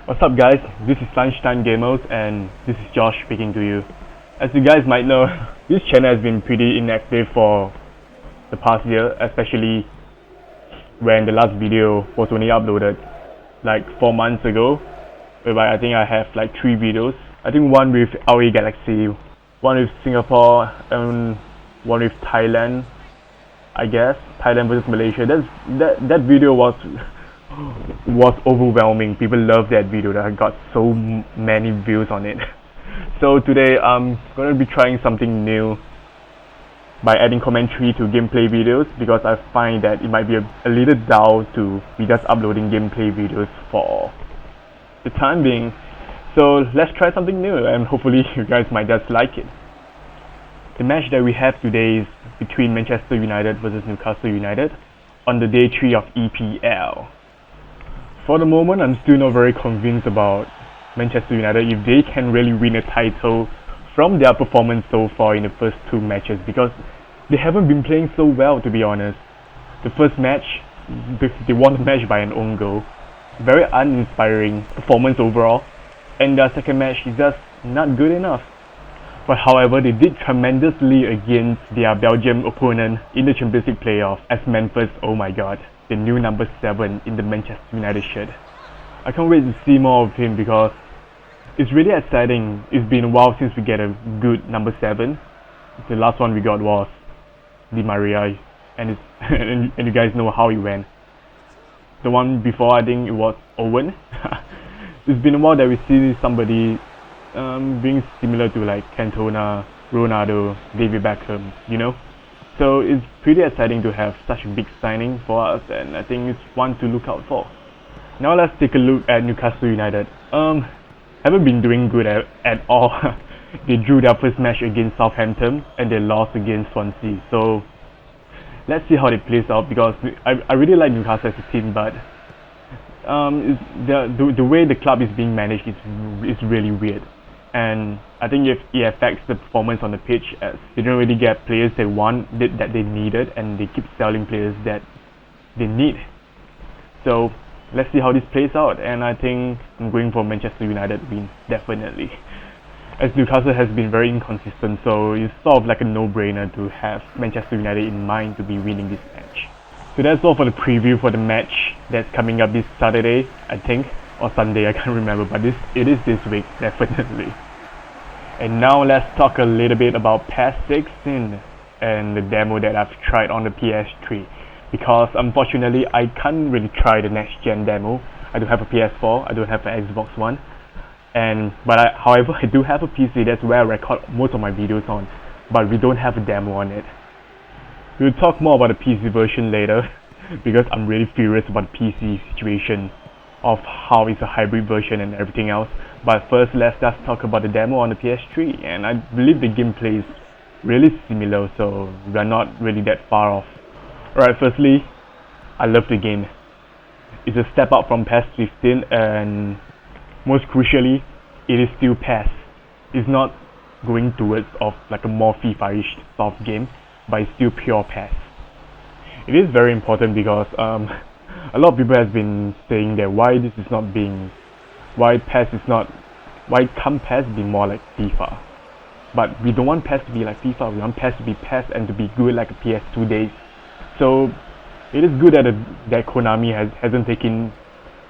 What's up guys, this is Lunchtime Gamers and this is Josh speaking to you. As you guys might know, this channel has been pretty inactive for the past year, especially when the last video was only uploaded like 4 months ago, whereby I think I have like 3 videos. I think one with RA Galaxy, one with Singapore, and one with Thailand, I guess. Thailand versus Malaysia. That video was overwhelming. People loved that video. That got so many views on it. So today I'm gonna be trying something new by adding commentary to gameplay videos, because I find that it might be a little dull to be just uploading gameplay videos for the time being. So let's try something new and hopefully you guys might just like it. The match that we have today is between Manchester United versus Newcastle United on the day 3 of EPL. For the moment, I'm still not very convinced about Manchester United if they can really win a title from their performance so far in the first 2 matches, because they haven't been playing so well, to be honest. The first match, they won the match by an own goal. Very uninspiring performance overall. And their second match is just not good enough. But however, they did tremendously against their Belgium opponent in the Champions League playoff as Memphis, oh my god, the new number 7 in the Manchester United shirt. I can't wait to see more of him because it's really exciting. It's been a while since we get a good number 7. The last one we got was Di Maria, and and you guys know how it went. The one before, I think it was Owen. It's been a while that we see somebody being similar to like Cantona, Ronaldo, David Beckham, you know. So it's pretty exciting to have such a big signing for us, and I think it's one to look out for. Now let's take a look at Newcastle United. Haven't been doing good at all. They drew their first match against Southampton and they lost against Swansea. So let's see how it plays out, because I really like Newcastle as a team, but the way the club is being managed is really weird. And I think it affects the performance on the pitch, as they don't really get players they want, that they needed, and they keep selling players that they need. So let's see how this plays out, and I think I'm going for Manchester United win, definitely. As Newcastle has been very inconsistent, so it's sort of like a no-brainer to have Manchester United in mind to be winning this match. So that's all for the preview for the match that's coming up this Saturday, I think, or Sunday, I can't remember, but it is this week, definitely. And now let's talk a little bit about PES 16 and the demo that I've tried on the PS3, because unfortunately I can't really try the next gen demo. I don't have a PS4, I don't have an Xbox One, however I do have a PC. That's where I record most of my videos on, but we don't have a demo on it. We'll talk more about the PC version later, because I'm really furious about the PC situation of how it's a hybrid version and everything else. But first, let's just talk about the demo on the PS3, and I believe the gameplay is really similar, so we're not really that far off. Alright, firstly, I love the game. It's a step up from PES 15, and most crucially, it is still PES. It's not going towards of like a more FIFA-ish soft game, but it's still pure PES. It is very important because a lot of people have been saying that why can't PES be more like FIFA? But we don't want PES to be like FIFA. We want PES to be PES and to be good like a PS2 days. So it is good that Konami hasn't taken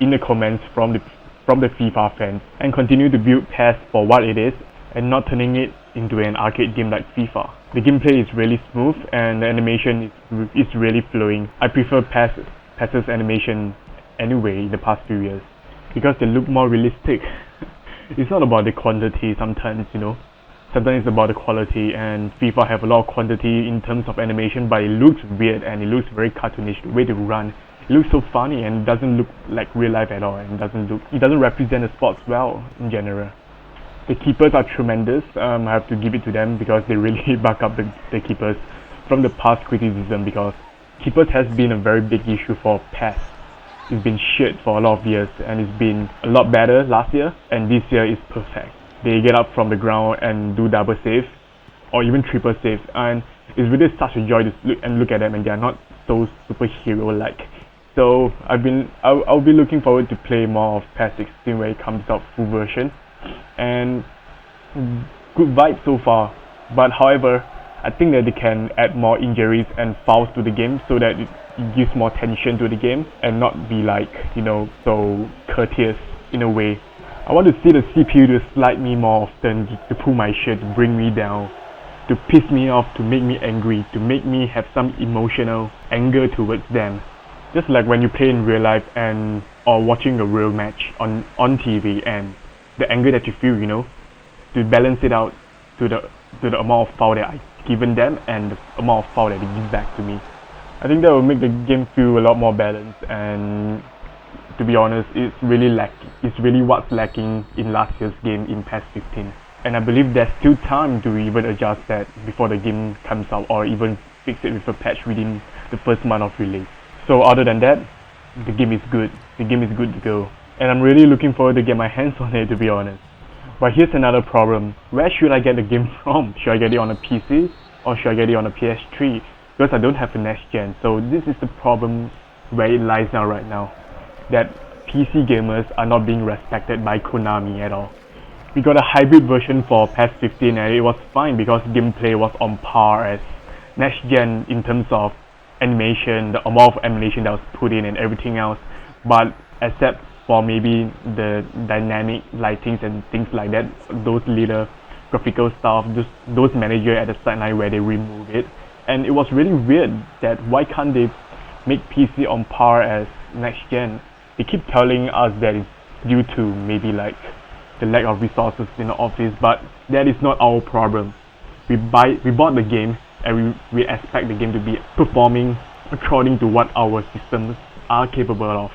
in the comments from the FIFA fans and continue to build PES for what it is, and not turning it into an arcade game like FIFA. The gameplay is really smooth and the animation is really flowing. I prefer PES's animation anyway in the past few years, because they look more realistic. It's not about the quantity sometimes, you know. Sometimes it's about the quality, and FIFA have a lot of quantity in terms of animation, but it looks weird and it looks very cartoonish. The way they run, it looks so funny and doesn't look like real life at all, and it doesn't represent the sports well in general. The keepers are tremendous. I have to give it to them, because they really back up the keepers from the past criticism, because keepers has been a very big issue for PES. It's been shit for a lot of years, and it's been a lot better last year, and this year is perfect. They get up from the ground and do double saves, or even triple saves, and it's really such a joy to look at them, and they are not so superhero like So I'll be looking forward to play more of PES 16 when it comes out full version, and good vibes so far. But however, I think that they can add more injuries and fouls to the game so that it gives more tension to the game and not be like, so courteous in a way. I want to see the CPU to slide me more often, to pull my shit, to bring me down, to piss me off, to make me angry, to make me have some emotional anger towards them. Just like when you play in real life or watching a real match on TV, and the anger that you feel, to balance it out to the amount of foul that I've given them and the amount of foul that they give back to me. I think that will make the game feel a lot more balanced, and to be honest, it's really what's lacking in last year's game in PES 15. And I believe there's still time to even adjust that before the game comes out, or even fix it with a patch within the first month of release. So other than that, the game is good. The game is good to go. And I'm really looking forward to get my hands on it, to be honest. But here's another problem. Where should I get the game from? Should I get it on a PC? Or should I get it on a PS3? Because I don't have a next gen. So this is the problem where it lies now right now. That PC gamers are not being respected by Konami at all. We got a hybrid version for PES 15 and it was fine because gameplay was on par as next gen in terms of animation, the amount of animation that was put in and everything else. But except for maybe the dynamic lightings and things like that, those little graphical stuff, those manager at the sideline where they remove it. And it was really weird that why can't they make PC on par as next gen? They keep telling us that it's due to maybe like the lack of resources in the office, but that is not our problem. We bought the game and we expect the game to be performing according to what our systems are capable of.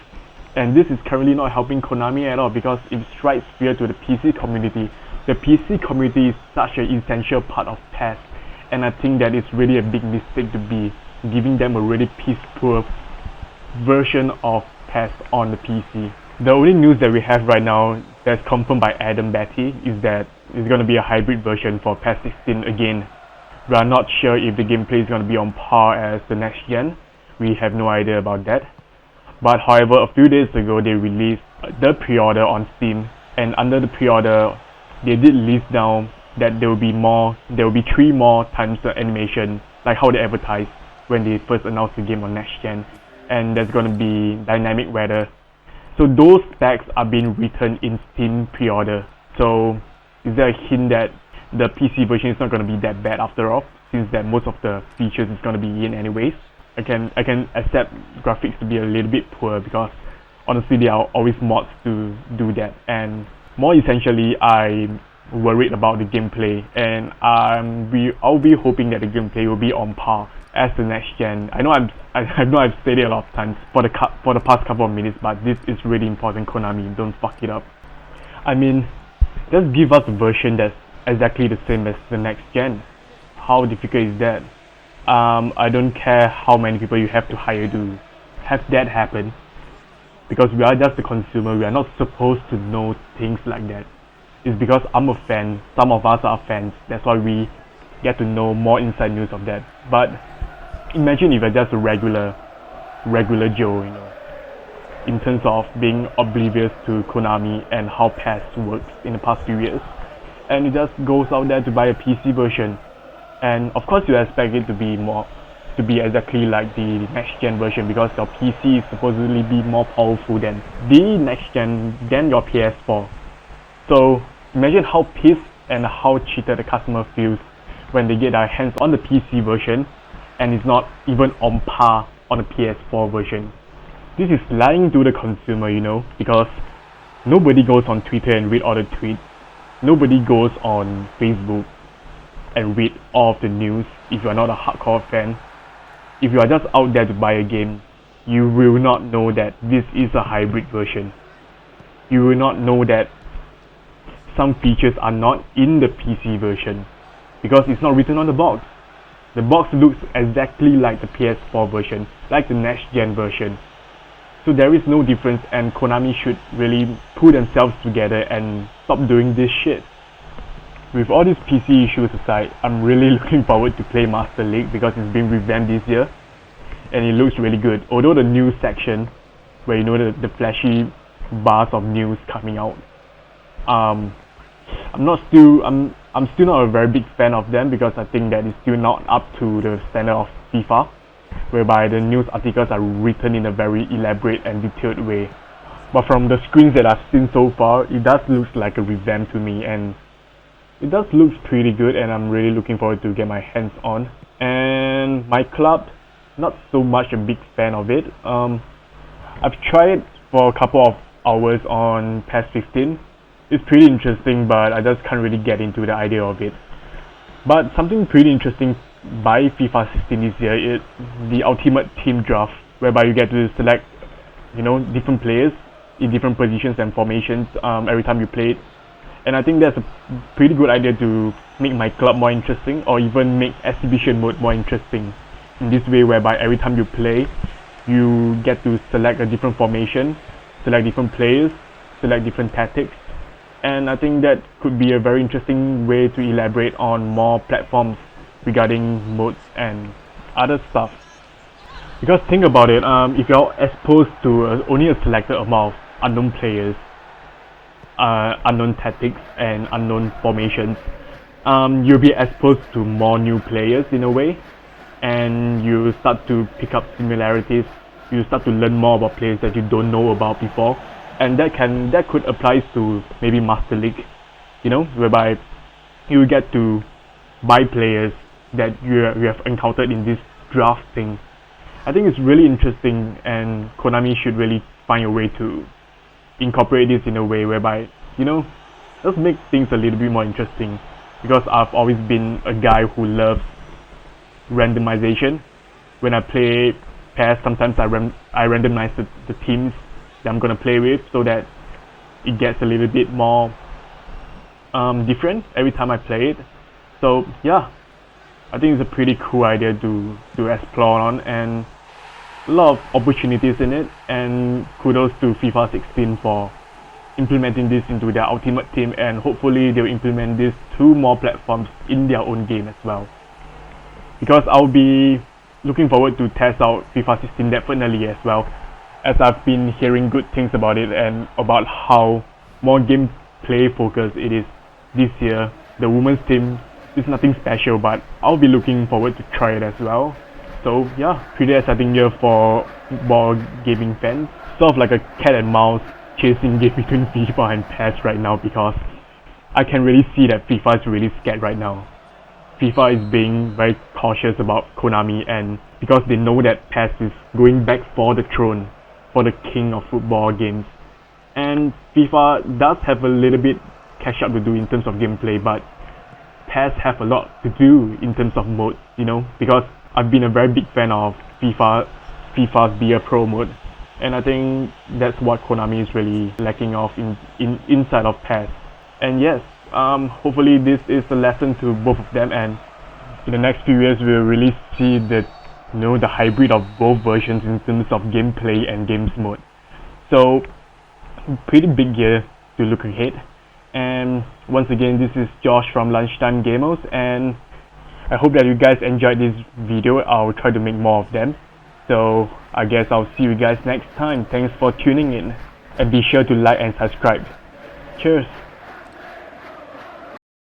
And this is currently not helping Konami at all because it strikes fear to the PC community. The PC community is such an essential part of PES, and I think that it's really a big mistake to be giving them a really piss-poor version of PES on the PC. The only news that we have right now that's confirmed by Adam Batty is that it's going to be a hybrid version for PES 16 again. We are not sure if the gameplay is going to be on par as the next gen. We have no idea about that. But however, a few days ago they released the pre-order on Steam, and under the pre-order they did list down that there will be 3 more times the animation, like how they advertised when they first announced the game on next gen, and there's going to be dynamic weather. So those specs are being written in Steam pre-order. So is there a hint that the PC version is not going to be that bad after all, since that most of the features is going to be in anyways? I can accept graphics to be a little bit poor because honestly there are always mods to do that, and more essentially I'm worried about the gameplay, and I'll be hoping that the gameplay will be on par as the next gen. I know I've said it a lot of times for the past couple of minutes, but this is really important. Konami, don't fuck it up. I mean, just give us a version that's exactly the same as the next gen. How difficult is that? I don't care how many people you have to hire to have that happen, because we are just the consumer. We are not supposed to know things like that. It's because I'm a fan, some of us are fans, that's why we get to know more inside news of that. But imagine if you're just a regular Joe, in terms of being oblivious to Konami and how PES works in the past few years, and it just goes out there to buy a PC version, and of course you expect it to be exactly like the next gen version because your PC is supposedly be more powerful than the next gen, than your PS4. So imagine how pissed and how cheated the customer feels when they get their hands on the PC version and it's not even on par on the PS4 version. This is lying to the consumer, because nobody goes on Twitter and read all the tweets. Nobody goes on Facebook and read all of the news if you are not a hardcore fan. If you are just out there to buy a game, you will not know that this is a hybrid version. You will not know that some features are not in the PC version because it's not written on the box. The box looks exactly like the PS4 version, like the next gen version. So there is no difference, and Konami should really pull themselves together and stop doing this shit. With all these PC issues aside, I'm really looking forward to play Master League because it's been revamped this year. and it looks really good. Although the news section, where you know the flashy bars of news coming out, I'm still not a very big fan of them because I think that it's still not up to the standard of FIFA, whereby the news articles are written in a very elaborate and detailed way. But from the screens that I've seen so far, it does look like a revamp to me, and it does look pretty good, and I'm really looking forward to get my hands on. And my club, not so much a big fan of it. I've tried it for a couple of hours on PES 15. It's pretty interesting, but I just can't really get into the idea of it. But something pretty interesting by FIFA 16 this year is the Ultimate Team Draft, whereby you get to select, different players in different positions and formations every time you play it. And I think that's a pretty good idea to make my club more interesting, or even make exhibition mode more interesting. In this way, whereby every time you play, you get to select a different formation, select different players, select different tactics. And I think that could be a very interesting way to elaborate on more platforms regarding modes and other stuff. Because think about it, if you're exposed to only a selected amount of unknown players, unknown tactics and unknown formations, you'll be exposed to more new players in a way, and you start to pick up similarities. You start to learn more about players that you don't know about before, and that could apply to maybe Master League, whereby you get to buy players that you have encountered in this draft thing. I think it's really interesting, and Konami should really find a way to incorporate this in a way whereby, just make things a little bit more interesting. Because I've always been a guy who loves randomization. When I play PES, sometimes I randomize the teams that I'm gonna play with, so that it gets a little bit more different every time I play it. So yeah, I think it's a pretty cool idea to explore on, and a lot of opportunities in it, and kudos to FIFA 16 for implementing this into their Ultimate Team, and hopefully they'll implement this to more platforms in their own game as well. Because I'll be looking forward to test out FIFA 16 definitely as well, as I've been hearing good things about it and about how more gameplay focused it is this year. The women's team is nothing special, but I'll be looking forward to try it as well. So yeah, pretty exciting year for more gaming fans. Sort of like a cat and mouse chasing game between FIFA and PES right now, because I can really see that FIFA is really scared right now. FIFA is being very cautious about Konami, and because they know that PES is going back for the throne, for the king of football games. And FIFA does have a little bit catch up to do in terms of gameplay, but PES have a lot to do in terms of modes, because I've been a very big fan of FIFA's Be a Pro mode, and I think that's what Konami is really lacking of inside of PES. And yes, hopefully this is a lesson to both of them, and in the next few years we'll really see the hybrid of both versions in terms of gameplay and games mode. So pretty big year to look ahead. And once again, this is Josh from Lunchtime Gamers, and I hope that you guys enjoyed this video. I'll try to make more of them. So I guess I'll see you guys next time. Thanks for tuning in, and be sure to like and subscribe. Cheers.